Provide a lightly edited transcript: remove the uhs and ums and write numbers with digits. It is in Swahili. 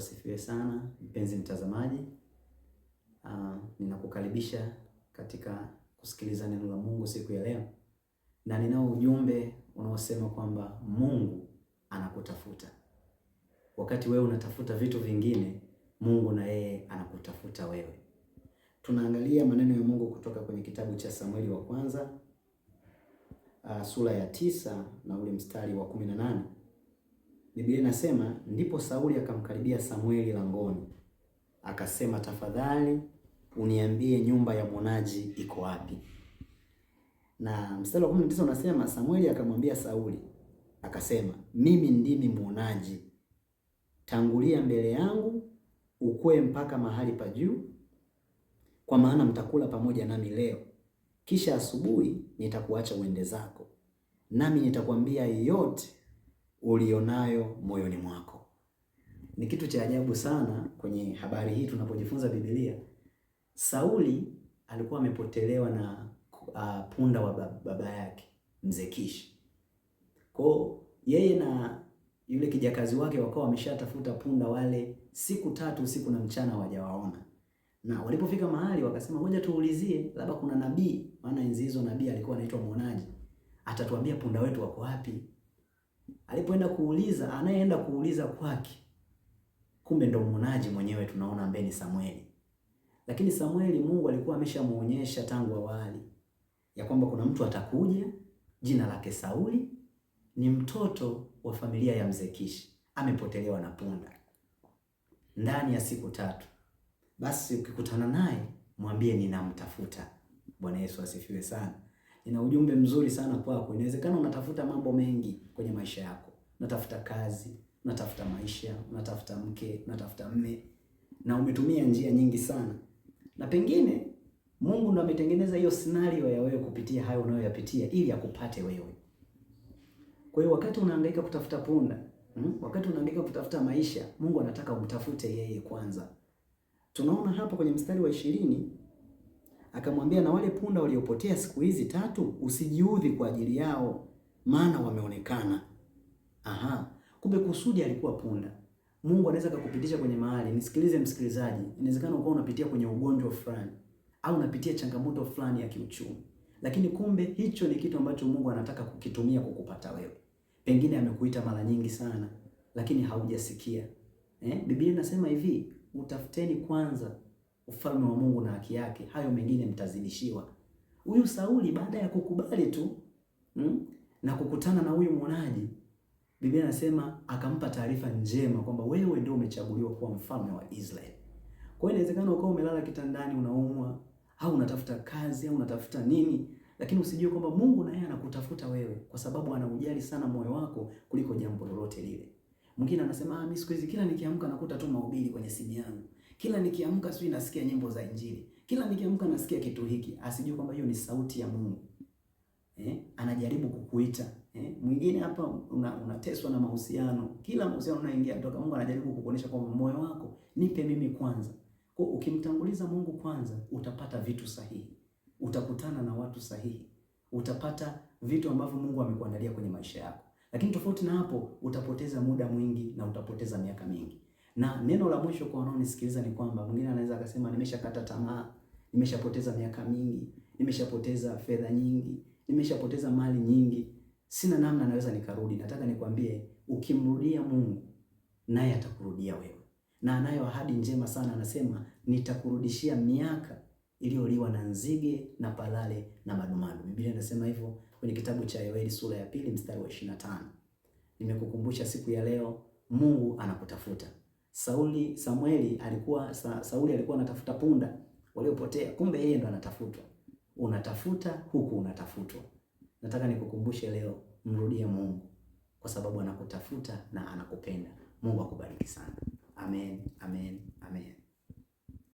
asifiwe sana, mpenzi mtazamaji. Ninakukaribisha katika kusikiliza neno la Mungu siku ya leo, na ninao ujumbe unaosema kwamba Mungu anakutafuta. Wakati wewe unatafuta vitu vingine, Mungu na yeye anakutafuta wewe. Tunaangalia maneno ya Mungu kutoka kwenye kitabu cha Samueli wa kwanza sura ya 9 na ule mstari wa 18. Biblia inasema, ndipo Sauli akamkaribia Samueli langoni, akasema, tafadhali uniambie nyumba ya mwonaji iko wapi? Na mstari wa 19 unasema, Samueli akamwambia Sauli akasema, mimi ndimi mwonaji, tangulia mbele yangu ukwe mpaka mahali pa juu, kwa maana mtakula pamoja nami leo, kisha asubuhi nitakuacha uende zako, nami nitakwambia yote ulionayo moyoni mwako. Ni kitu cha ajabu sana kwenye habari hii tunapojifunza Biblia. Sauli alikuwa amepotelewa na punda wa baba yake Mzee Kishi. Kwa yeye na yule kijakazi wake wakawa wameshatafuta punda wale siku 3 usiku na mchana hawajawaona. Na walipofika mahali wakasema, ngoja tuulizie, labda kuna nabii, maana enzi hizo nabii alikuwa anaitwa mwonaji, atatuambia punda wetu wako wapi. Alipoenda kuuliza, anayeenda kuuliza kwake, kumbe ndo mwonaji mwenyewe tunaona ambaye ni Samueli. Lakini Samueli Mungu alikuwa ameshamuonyesha tangu awali ya kwamba kuna mtu atakuja, jina lake Sauli, ni mtoto wa familia ya Mzee Kishi, amepotelewa na punda ndani ya siku 3. Basi ukikutana naye mwambie ninamtafuta. Bwana Yesu asifiwe sana. Nina ujumbe mzuri sana kwako. Inawezekana unatafuta mambo mengi kwenye maisha yako. Unatafuta kazi, unatafuta maisha, unatafuta mke, unatafuta mme, na umetumia njia nyingi sana. Na pengine Mungu ndo ametengeneza hiyo scenario ya wewe kupitia hayo unayoyapitia ili akupate wewe. Kwa hiyo wakati unahangaika kutafuta punda, wakati unahangaika kutafuta maisha, Mungu anataka umtafute yeye kwanza. Tunaona hapa kwenye mstari wa 20, akamwambia, na wale punda waliopotea siku hizi 3 usijiudhi kwa ajili yao, maana wameonekana. Kumbe kusudi alikuwa punda. Mungu anaweza kukupitisha kwenye mahali. Nisikilize msikilizaji, inawezekana ukawa unapitia kwenye ugonjwa fulani au unapitia changamoto fulani ya kiuchumi, lakini kumbe hicho ni kitu ambacho Mungu anataka kukitumia kukupata wewe. Pengine amekuita mara nyingi sana lakini haujasikia. Biblia inasema hivi, utafuteni kwanza ufalme wa Mungu na haki yake, hayo mengine mtazidishiwa. Huyu Sauli baada ya kukubali tu na kukutana na huyu mwonaji, Biblia inasema akampa taarifa njema kwamba wewe ndio umechaguliwa kuwa mfalme wa Israeli. Kwa hiyo inawezekana ukawa umelala kitandani unaumwa, au unatafuta kazi au unatafuta nini, lakini usijue kwamba Mungu naye anakutafuta wewe, kwa sababu anaujali sana moyo wako kuliko jambo lolote lile. Mwingine anasema, mimi siku hizi kila nikiamka nakuta tu mahubiri kwenye simu yangu. Kila nikiamka sio nasikia nyimbo za Injili. Kila nikiamka nasikia kitu hiki. Asijue kwamba hiyo ni sauti ya Mungu. Anajaribu kukuita. Mwingine hapa unateswa na mahusiano. Kila mahusiano unaingia toka, Mungu anajaribu kukuonyesha kwamba moyo wako nipe mimi kwanza. Kwa ukimtanguliza Mungu kwanza, utapata vitu sahihi. Utakutana na watu sahihi. Utapata vitu ambavyo Mungu amekuandalia kwenye maisha yako. Lakini tofauti na hapo, utapoteza muda mwingi na utapoteza miaka mingi. Na neno la mwisho kwa wanaonisikiliza ni kwamba mwingine anaweza akasema, nimeshakata tamaa, nimeshapoteza miaka mingi, nimeshapoteza fedha nyingi, nimeshapoteza mali nyingi, sina namna naweza nikarudi. Nataka nikwambie, ukimrudia Mungu naye atakurudia wewe. Na anayo ahadi njema sana, anasema nitakurudishia miaka iliyoliwa na nzige na palale na madumadu. Biblia inasema hivyo kwenye kitabu cha Yoeli sura ya 2 mstari wa 25. Nimekukumbusha siku ya leo, Mungu anakutafuta. Sauli alikuwa anatafuta punda waliopotea, kumbe yeye ndo anatafutwa. Unatafuta huku unatafutwa. Nataka nikukumbushe leo, mrudie Mungu kwa sababu anakutafuta na anakupenda. Mungu akubariki sana. Amen, amen, amen.